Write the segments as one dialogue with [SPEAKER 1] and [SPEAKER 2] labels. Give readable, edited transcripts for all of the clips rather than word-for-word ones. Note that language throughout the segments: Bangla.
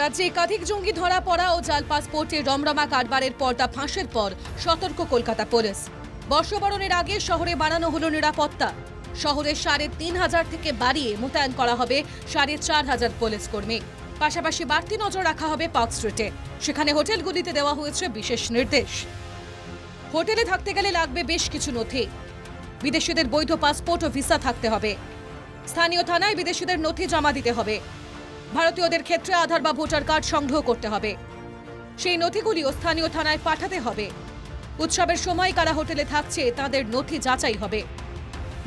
[SPEAKER 1] রাজ্যে একাধিক জঙ্গি ধরা পড়া ও জাল পাসপোর্টে রমরমা কারবারের পর্দা ফাঁসের পর সতর্ক কলকাতা পুলিশ। বর্ষবরণের আগে শহরে বাড়ানো হলো নিরাপত্তা। শহরের ৩,৫০০ থেকে বাড়িয়ে মোতায়েন করা হবে ৪,৫০০ পুলিশ কর্মী। পাশাপাশি বাড়তি নজর রাখা হবে পার্ক স্ট্রিটে। সেখানে হোটেলগুলিতে দেওয়া হয়েছে বিশেষ নির্দেশ। হোটেলে থাকতে গেলে লাগবে বেশ কিছু নথি। বিদেশিদের বৈধ পাসপোর্ট ও ভিসা থাকতে হবে। স্থানীয় থানায় বিদেশিদের নথি জমা দিতে হবে। ভারতীয়দের ক্ষেত্রে আধার বা ভোটার কার্ড সংগ্রহ করতে হবে। সেই নথিগুলিও স্থানীয় থানায় পাঠাতে হবে। উৎসবের সময় কারা হোটেলে থাকছে তাদের নথি যাচাই হবে।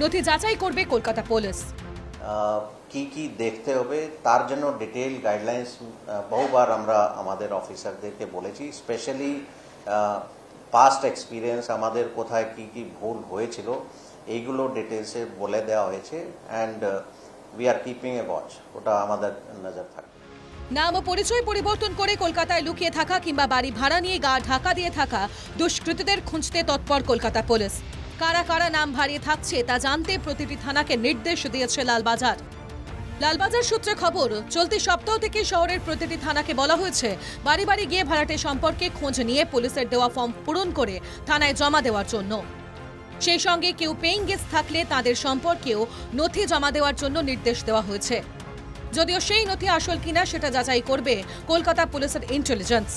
[SPEAKER 1] নথি যাচাই করবে কলকাতা পুলিশ।
[SPEAKER 2] কি দেখতে হবে তার জন্য ডিটেইল গাইডলাইন্স বহুবার আমরা আমাদের অফিসারদেরকে বলেছি। স্পেশালি পাস্ট এক্সপিরিয়েন্স আমাদের কোথায় কি ভুল হয়েছিল এইগুলো ডিটেলসে বলে দেওয়া হয়েছে। And we are keeping A watch, ওটা আমাদের নজর থাকবে।
[SPEAKER 1] নাম ও পরিচয় পরিবর্তন করে কলকাতায় লুকিয়ে থাকা কিংবা বাড়ি ভাড়া নিয়ে গা ঢাকা দিয়ে থাকা দুষ্কৃতীদের খুঁজতে তৎপর কলকাতা পুলিশ। কারা কারা নাম ভাড়িয়ে থাকছে তা জানতে প্রতিটি থানাকে নির্দেশ দিয়েছে লালবাজার। লালবাজার সূত্রে খবর, চলতি সপ্তাহ থেকে শহরের প্রতিটি থানাকে বলা হয়েছে বাড়ি বাড়ি গিয়ে ভাড়াটে সম্পর্কে খোঁজ নিয়ে পুলিশের দেওয়া ফর্ম পূরণ করে থানায় জমা দেওয়ার জন্য। সেই সঙ্গে কেউ পেইং গেস্ট থাকলে তাদের সম্পর্কেও নথি জমা দেওয়ার জন্য নির্দেশ দেওয়া হয়েছে। যদিও সেই নথি আসল কিনা সেটা যাচাই করবে কলকাতা পুলিশের ইন্টেলিজেন্স।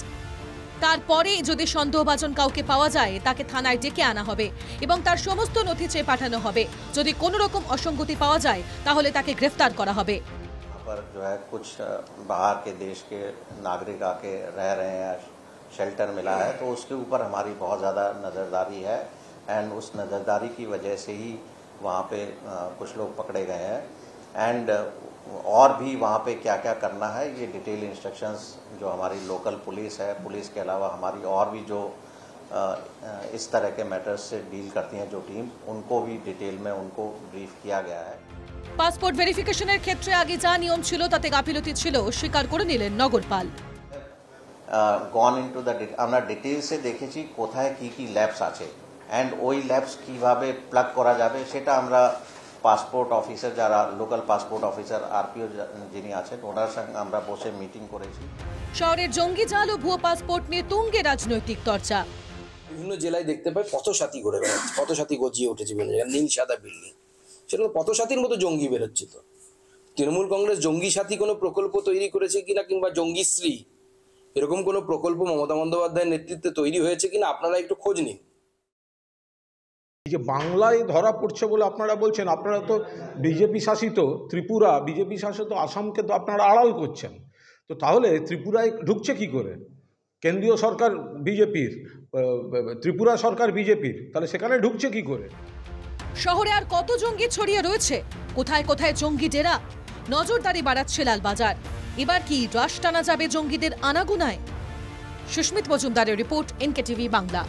[SPEAKER 1] তারপরে যদি সন্দেহভাজন কাউকে পাওয়া যায় তাকে থানায় ডেকে আনা হবে এবং তার সমস্ত নথি চেয়ে পাঠানো হবে। যদি কোনো রকম অসঙ্গতি পাওয়া যায় তাহলে তাকে গ্রেফতার করা হবে।
[SPEAKER 2] पर जो है कुछ बाहर के देश के नागरिक आके रह रहे हैं, शेल्टर मिला है, तो उसके ऊपर हमारी बहुत ज़्यादा नज़रदारी है। एंड उस नज़रदारी की वजह से ही वहाँ पे कुछ लोग पकड़े गए हैं। एंड और भी वहाँ पे क्या क्या करना है ये डिटेल इंस्ट्रक्शंस जो हमारी लोकल पुलिस है, पुलिस के अलावा हमारी और भी जो इस तरह के मैटर्स से डील करती हैं जो टीम, उनको भी डिटेल में उनको ब्रीफ किया गया है।
[SPEAKER 1] পাসপোর্ট ভেরিফিকেশনের ক্ষেত্রে আগে যা নিয়ম ছিল তাতে গাফিলতি ছিল স্বীকার করে নিলেন নগরপাল।
[SPEAKER 2] গন ইনটু দ্য আমরা ডিটেলসে দেখেছি কোথায় কি ল্যাবস আছে, অ্যান্ড ওই ল্যাবস কিভাবে প্লাগ করা যাবে সেটা আমরা পাসপোর্ট অফিসার যারা লোকাল পাসপোর্ট অফিসার আরপিও যিনি আছেন ওনার সঙ্গে আমরা বসে মিটিং করেছি।
[SPEAKER 1] শহরের জঙ্গি জাল ও ভুয়ো পাসপোর্ট নিয়ে তুঙ্গে রাজনৈতিক চর্চা।
[SPEAKER 3] বিভিন্ন জেলায় দেখতে পাই পথসাথী করে বেড়াচ্ছে, পথসাথী গজিয়ে উঠেছে বিভিন্ন জায়গায়, নীল সাদা বিল্ডিং, সেটা পথসাথীর মতো জঙ্গি বেরোচ্ছে। তো তৃণমূল কংগ্রেস জঙ্গি সাথী কোনো প্রকল্প তৈরি করেছে কিনা কিংবা জঙ্গিশ্রী এরকম কোনো প্রকল্প মমতা বন্দ্যোপাধ্যায়ের নেতৃত্বে তৈরি হয়েছে কিনা আপনারা একটু খোঁজ নিন।
[SPEAKER 4] যে বাংলায় ধরা পড়ছে বলে আপনারা বলছেন, আপনারা তো বিজেপি শাসিত ত্রিপুরা, বিজেপি শাসিত আসামকে তো আপনারা আড়াল করছেন। তো তাহলে ত্রিপুরায় ঢুকছে কি করে? কেন্দ্রীয় সরকার বিজেপির, ত্রিপুরা সরকার বিজেপির, তাহলে সেখানে ঢুকছে কি করে?
[SPEAKER 1] শহরে আর কত জঙ্গি ছড়িয়ে রয়েছে? কোথায় কোথায় জঙ্গি ডেরা? নজরদারি বাড়াচ্ছে লালবাজার। এবার কি রাশ টানা যাবে জঙ্গিদের আনাগোনায়? সুস্মিত মজুমদারের রিপোর্ট, এনকেটিভি বাংলা।